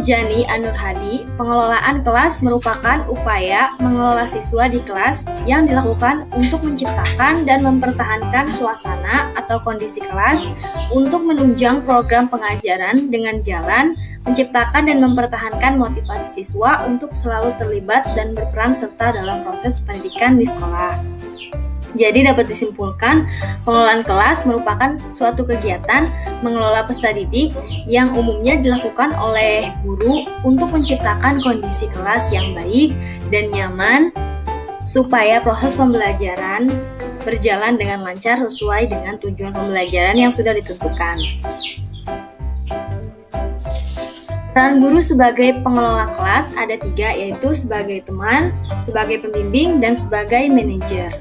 Murjani Anur Hadi, pengelolaan kelas merupakan upaya mengelola siswa di kelas yang dilakukan untuk menciptakan dan mempertahankan suasana atau kondisi kelas untuk menunjang program pengajaran dengan jalan menciptakan dan mempertahankan motivasi siswa untuk selalu terlibat dan berperan serta dalam proses pendidikan di sekolah. Jadi dapat disimpulkan, pengelolaan kelas merupakan suatu kegiatan mengelola peserta didik yang umumnya dilakukan oleh guru untuk menciptakan kondisi kelas yang baik dan nyaman supaya proses pembelajaran berjalan dengan lancar sesuai dengan tujuan pembelajaran yang sudah ditentukan. Peran guru sebagai pengelola kelas ada 3, yaitu sebagai teman, sebagai pembimbing, dan sebagai manajer.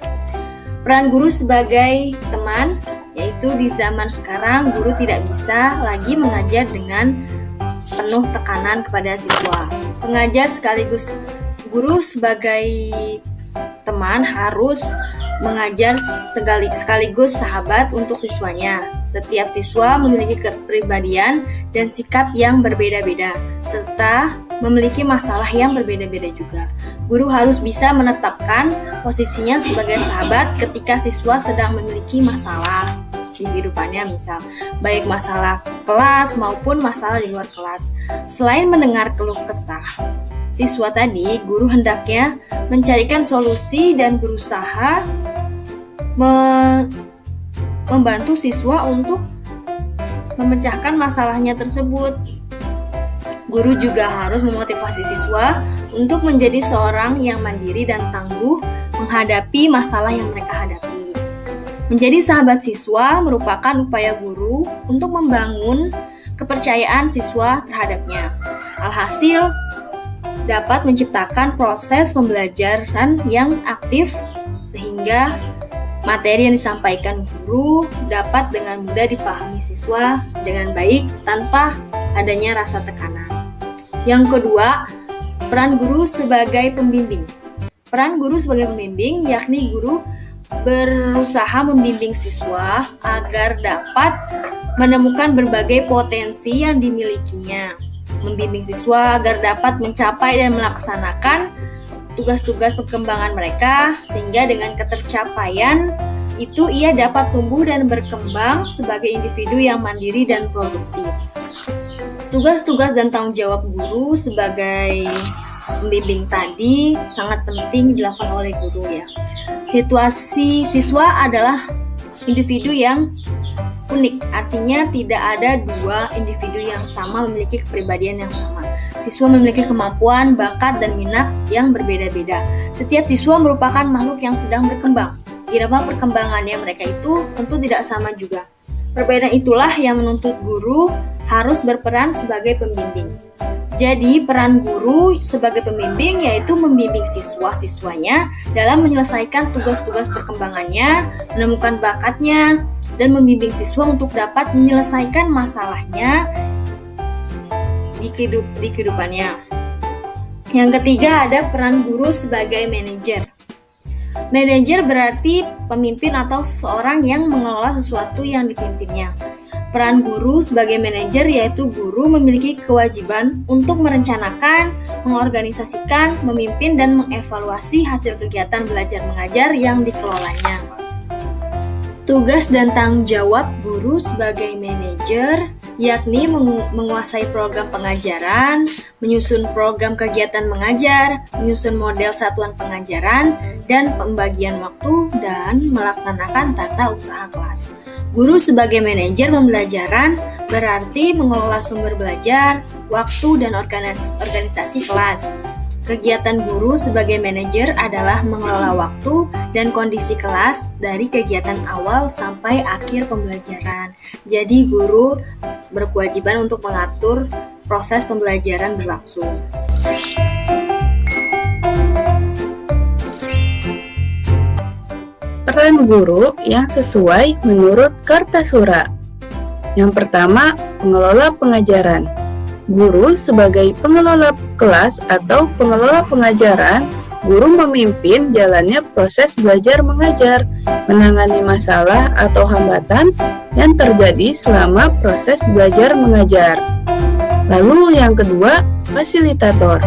Peran guru sebagai teman, yaitu di zaman sekarang guru tidak bisa lagi mengajar dengan penuh tekanan kepada siswa. Pengajar sekaligus guru sebagai teman harus mengajar sekaligus sahabat untuk siswanya. Setiap siswa memiliki kepribadian dan sikap yang berbeda-beda, serta memiliki masalah yang berbeda-beda juga. Guru harus bisa menetapkan posisinya sebagai sahabat ketika siswa sedang memiliki masalah di kehidupannya, misal baik masalah kelas maupun masalah di luar kelas. Selain mendengar keluh kesah siswa tadi, guru hendaknya mencarikan solusi dan berusaha membantu siswa untuk memecahkan masalahnya tersebut. Guru juga harus memotivasi siswa untuk menjadi seorang yang mandiri dan tangguh menghadapi masalah yang mereka hadapi. Menjadi sahabat siswa merupakan upaya guru untuk membangun kepercayaan siswa terhadapnya. Alhasil, dapat menciptakan proses pembelajaran yang aktif sehingga materi yang disampaikan guru dapat dengan mudah dipahami siswa dengan baik tanpa adanya rasa tekanan. Yang kedua, peran guru sebagai pembimbing. Peran guru sebagai pembimbing yakni guru berusaha membimbing siswa agar dapat menemukan berbagai potensi yang dimilikinya. Membimbing siswa agar dapat mencapai dan melaksanakan tugas-tugas perkembangan mereka, sehingga dengan ketercapaian itu ia dapat tumbuh dan berkembang sebagai individu yang mandiri dan produktif. Tugas-tugas dan tanggung jawab guru sebagai pembimbing tadi sangat penting dilakukan oleh guru ya. Situasi siswa adalah individu yang unik, artinya tidak ada dua individu yang sama memiliki kepribadian yang sama. Siswa memiliki kemampuan, bakat, dan minat yang berbeda-beda. Setiap siswa merupakan makhluk yang sedang berkembang. Irama perkembangannya mereka itu tentu tidak sama juga. Perbedaan itulah yang menuntut guru harus berperan sebagai pembimbing. Jadi peran guru sebagai pembimbing yaitu membimbing siswa-siswanya dalam menyelesaikan tugas-tugas perkembangannya, menemukan bakatnya, dan membimbing siswa untuk dapat menyelesaikan masalahnya di kehidupannya. Yang ketiga ada peran guru sebagai manajer. Manajer berarti pemimpin atau seseorang yang mengelola sesuatu yang dipimpinnya. Peran guru sebagai manajer yaitu guru memiliki kewajiban untuk merencanakan, mengorganisasikan, memimpin, dan mengevaluasi hasil kegiatan belajar mengajar yang dikelolanya. Tugas dan tanggung jawab guru sebagai manajer yakni menguasai program pengajaran, menyusun program kegiatan mengajar, menyusun model satuan pengajaran, dan pembagian waktu, dan melaksanakan tata usaha kelas. Guru sebagai manajer pembelajaran berarti mengelola sumber belajar, waktu, dan organisasi kelas. Kegiatan guru sebagai manajer adalah mengelola waktu dan kondisi kelas dari kegiatan awal sampai akhir pembelajaran. Jadi guru berkewajiban untuk mengatur proses pembelajaran berlangsung. Peran guru yang sesuai menurut Kartasura. Yang pertama, pengelola pengajaran. Guru sebagai pengelola kelas atau pengelola pengajaran, guru memimpin jalannya proses belajar mengajar, menangani masalah atau hambatan yang terjadi selama proses belajar mengajar. Lalu yang kedua, fasilitator.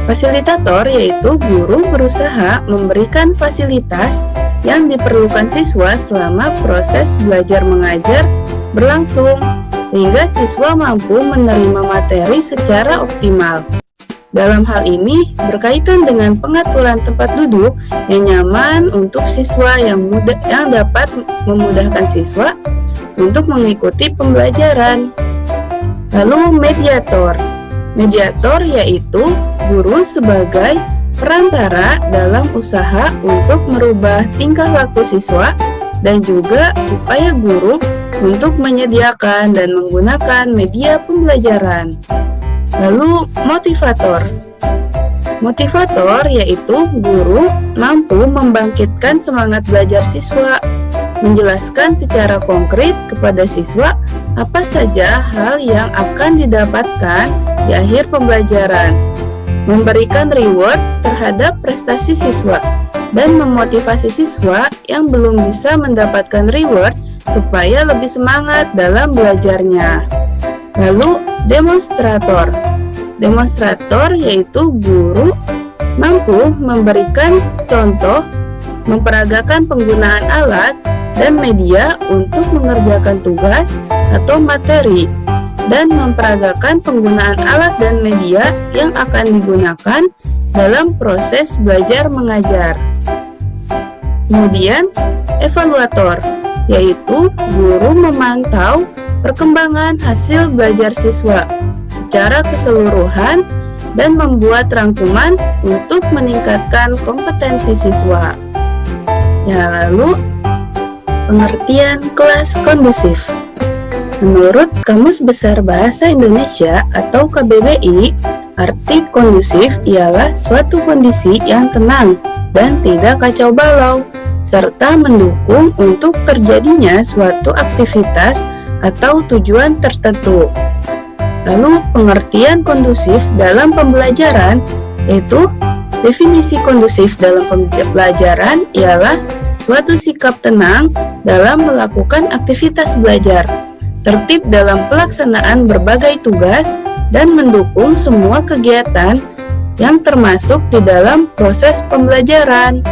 Fasilitator yaitu guru berusaha memberikan fasilitas yang diperlukan siswa selama proses belajar mengajar berlangsung, sehingga siswa mampu menerima materi secara optimal. Dalam hal ini berkaitan dengan pengaturan tempat duduk yang nyaman untuk siswa yang dapat memudahkan siswa untuk mengikuti pembelajaran. Lalu mediator. Mediator yaitu guru sebagai perantara dalam usaha untuk merubah tingkah laku siswa dan juga upaya guru untuk menyediakan dan menggunakan media pembelajaran. Lalu motivator. Motivator yaitu guru mampu membangkitkan semangat belajar siswa, menjelaskan secara konkret kepada siswa apa saja hal yang akan didapatkan di akhir pembelajaran, memberikan reward terhadap prestasi siswa, dan memotivasi siswa yang belum bisa mendapatkan reward supaya lebih semangat dalam belajarnya. Lalu demonstrator. Demonstrator yaitu guru mampu memberikan contoh, memperagakan penggunaan alat dan media untuk mengerjakan tugas atau materi, dan memperagakan penggunaan alat dan media yang akan digunakan dalam proses belajar mengajar. Kemudian evaluator, yaitu guru memantau perkembangan hasil belajar siswa secara keseluruhan dan membuat rangkuman untuk meningkatkan kompetensi siswa. Ya, lalu pengertian kelas kondusif. Menurut Kamus Besar Bahasa Indonesia atau KBBI, arti kondusif ialah suatu kondisi yang tenang dan tidak kacau balau, serta mendukung untuk terjadinya suatu aktivitas atau tujuan tertentu. Lalu pengertian kondusif dalam pembelajaran, yaitu definisi kondusif dalam pembelajaran ialah suatu sikap tenang dalam melakukan aktivitas belajar, tertib dalam pelaksanaan berbagai tugas, dan mendukung semua kegiatan yang termasuk di dalam proses pembelajaran.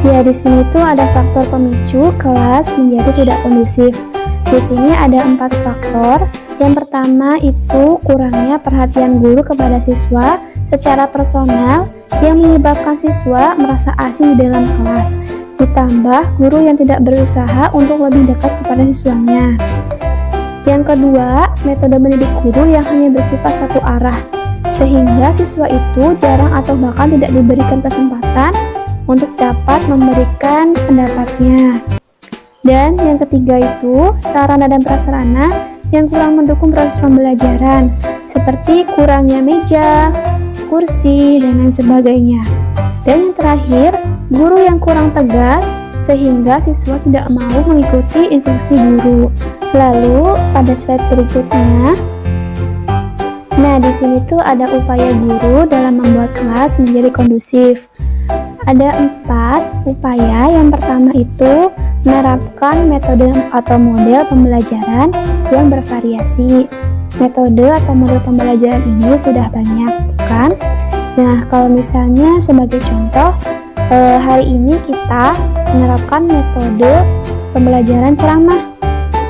Ya, di sini tuh ada faktor pemicu kelas menjadi tidak kondusif. Di sini ada 4 faktor. Yang pertama itu kurangnya perhatian guru kepada siswa secara personal yang menyebabkan siswa merasa asing di dalam kelas. Ditambah guru yang tidak berusaha untuk lebih dekat kepada siswanya. Yang kedua, metode mendidik guru yang hanya bersifat satu arah, sehingga siswa itu jarang atau bahkan tidak diberikan kesempatan untuk dapat memberikan pendapatnya. Dan yang ketiga itu sarana dan prasarana yang kurang mendukung proses pembelajaran, seperti kurangnya meja, kursi, dan lain sebagainya. Dan yang terakhir, guru yang kurang tegas sehingga siswa tidak mau mengikuti instruksi guru. Lalu pada slide berikutnya, nah di sini tuh ada upaya guru dalam membuat kelas menjadi kondusif. Ada 4 upaya. Yang pertama itu menerapkan metode atau model pembelajaran yang bervariasi. Metode atau model pembelajaran ini sudah banyak, bukan? Nah, kalau misalnya sebagai contoh, hari ini kita menerapkan metode pembelajaran ceramah.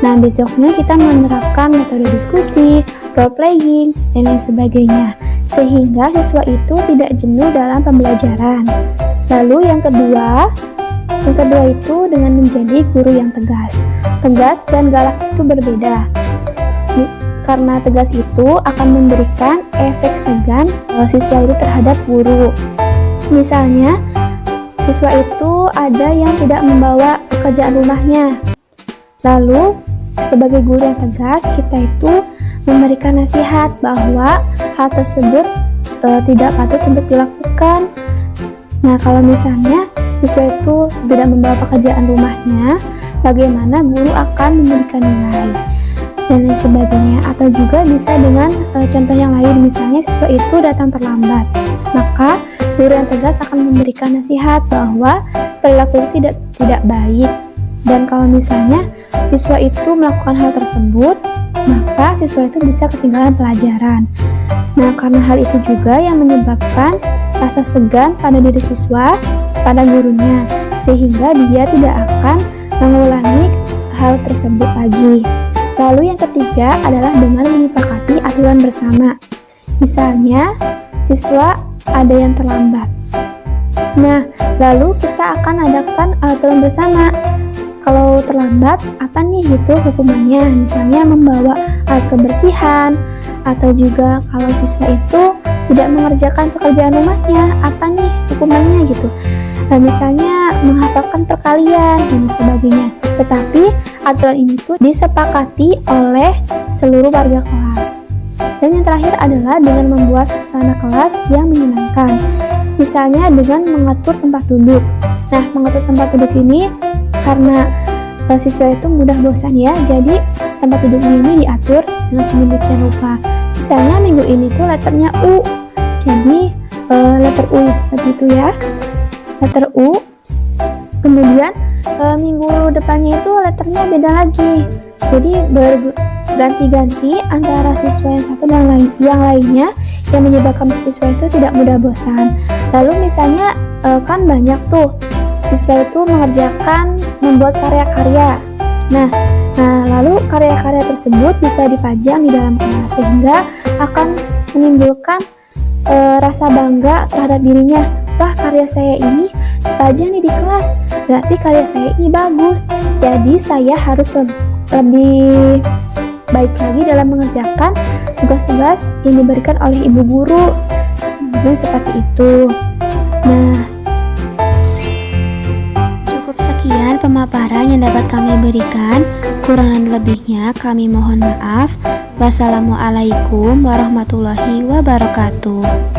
Nah, besoknya kita menerapkan metode diskusi, role playing, dan lain sebagainya, sehingga siswa itu tidak jenuh dalam pembelajaran. Lalu yang kedua itu dengan menjadi guru yang tegas. Tegas dan galak itu berbeda. Karena tegas itu akan memberikan efek segan siswa itu terhadap guru. Misalnya, siswa itu ada yang tidak membawa pekerjaan rumahnya. Lalu, sebagai guru yang tegas, kita itu memberikan nasihat bahwa hal tersebut tidak patut untuk dilakukan. Nah, kalau misalnya siswa itu tidak membawa pekerjaan rumahnya, bagaimana guru akan memberikan nilai dan lain sebagainya. Atau juga bisa dengan contoh yang lain, misalnya siswa itu datang terlambat, maka guru yang tegas akan memberikan nasihat bahwa perilaku itu tidak baik. Dan kalau misalnya siswa itu melakukan hal tersebut, maka siswa itu bisa ketinggalan pelajaran. Nah, karena hal itu juga yang menyebabkan rasa segan pada diri siswa, pada gurunya, sehingga dia tidak akan mengulangi hal tersebut lagi. Lalu yang ketiga adalah dengan menyepakati aturan bersama. Misalnya, siswa ada yang terlambat. Nah, lalu kita akan adakan aturan bersama. Kalau terlambat, apa nih gitu hukumannya? Misalnya membawa alat kebersihan, atau juga kalau siswa itu tidak mengerjakan pekerjaan rumahnya, apa nih hukumannya gitu. Nah, misalnya menghafalkan perkalian dan sebagainya. Tetapi aturan ini tuh disepakati oleh seluruh warga kelas. Dan yang terakhir adalah dengan membuat suasana kelas yang menyenangkan. Misalnya dengan mengatur tempat duduk. Nah, mengatur tempat duduk ini karena siswa itu mudah bosan ya, jadi tempat duduknya ini diatur dengan sedemikian rupa. Misalnya minggu ini tuh letternya U, jadi letter U seperti itu ya, letter U. Kemudian minggu depannya itu letternya beda lagi, jadi berganti-ganti antara siswa yang satu dan yang lainnya, yang menyebabkan siswa itu tidak mudah bosan. Lalu misalnya kan banyak tuh siswa itu membuat karya-karya. Nah, lalu karya-karya tersebut bisa dipajang di dalam kelas sehingga akan menimbulkan rasa bangga terhadap dirinya. Wah, karya saya ini dipajang nih di kelas, berarti karya saya ini bagus. Jadi saya harus lebih baik lagi dalam mengerjakan tugas-tugas yang diberikan oleh ibu guru. Mungkin seperti itu. Nah, sekian pemaparan yang dapat kami berikan. Kurang dan lebihnya kami mohon maaf. Wassalamualaikum warahmatullahi wabarakatuh.